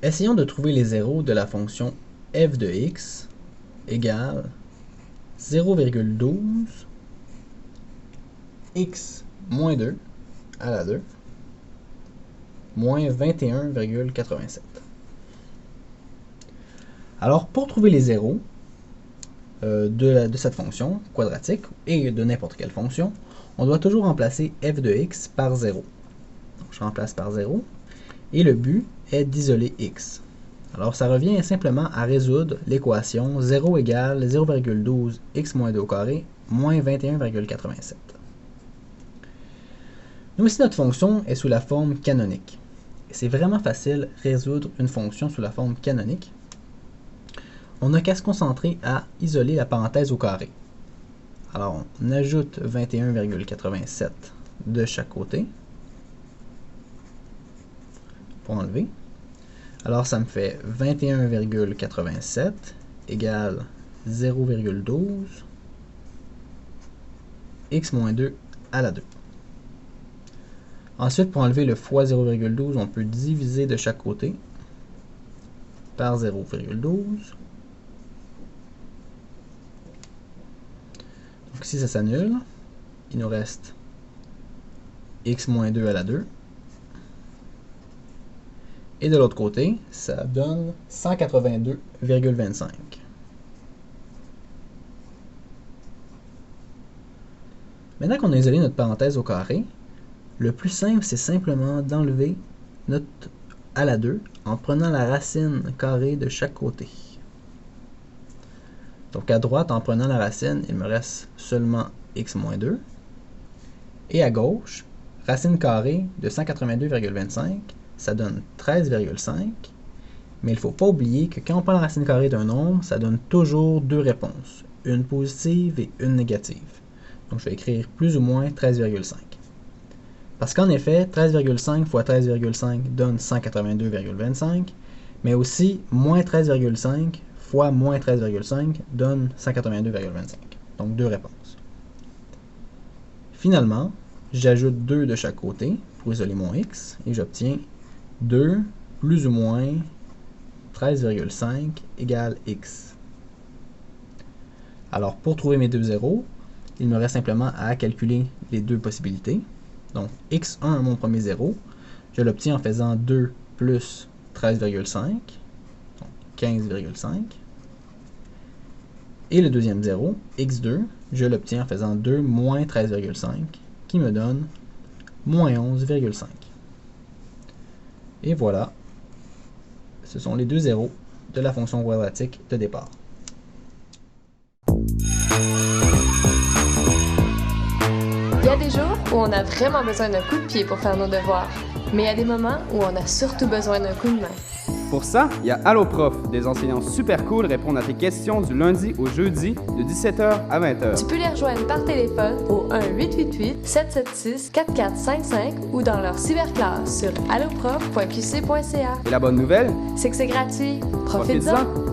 Essayons de trouver les zéros de la fonction f de x égale 0,12 x moins 2 à la 2 moins 21,87. Alors, pour trouver les zéros de cette fonction quadratique et de n'importe quelle fonction, on doit toujours remplacer f de x par 0. Donc, je remplace par 0 et le but est d'isoler x. Alors, ça revient simplement à résoudre l'équation 0 égale 0,12 x moins 2 au carré moins 21,87. Nous ici, notre fonction est sous la forme canonique. C'est vraiment facile de résoudre une fonction sous la forme canonique. On n'a qu'à se concentrer à isoler la parenthèse au carré. Alors, on ajoute 21,87 de chaque côté pour enlever. Alors, ça me fait 21,87 égale 0,12 x moins 2 à la 2. Ensuite, pour enlever le fois 0,12, on peut diviser de chaque côté par 0,12. Donc ici, ça s'annule. Il nous reste x moins 2 à la 2. Et de l'autre côté, ça donne 182,25. Maintenant qu'on a isolé notre parenthèse au carré, le plus simple, c'est simplement d'enlever notre à la 2 en prenant la racine carrée de chaque côté. Donc à droite, en prenant la racine, il me reste seulement x moins 2. Et à gauche, racine carrée de 182,25, ça donne 13,5. Mais il ne faut pas oublier que quand on prend la racine carrée d'un nombre, ça donne toujours deux réponses, une positive et une négative. Donc je vais écrire plus ou moins 13,5. Parce qu'en effet, 13,5 fois 13,5 donne 182,25, mais aussi moins 13,5 fois moins 13,5 donne 182,25. Donc deux réponses. Finalement, j'ajoute 2 de chaque côté pour isoler mon x et j'obtiens 2 plus ou moins 13,5 égale x. Alors pour trouver mes deux zéros, il me reste simplement à calculer les deux possibilités. Donc x1, mon premier zéro, je l'obtiens en faisant 2 plus 13,5, donc 15,5. Et le deuxième zéro, x2, je l'obtiens en faisant 2 moins 13,5, qui me donne moins 11,5. Et voilà, ce sont les deux zéros de la fonction quadratique de départ. Il y a des jours où on a vraiment besoin d'un coup de pied pour faire nos devoirs, mais il y a des moments où on a surtout besoin d'un coup de main. Pour ça, il y a Allo Prof, des enseignants super cool répondent à tes questions du lundi au jeudi de 17h à 20h. Tu peux les rejoindre par téléphone au 1-888-776-4455 ou dans leur cyberclasse sur alloprof.qc.ca. Et la bonne nouvelle, C'est que c'est gratuit. profite-en!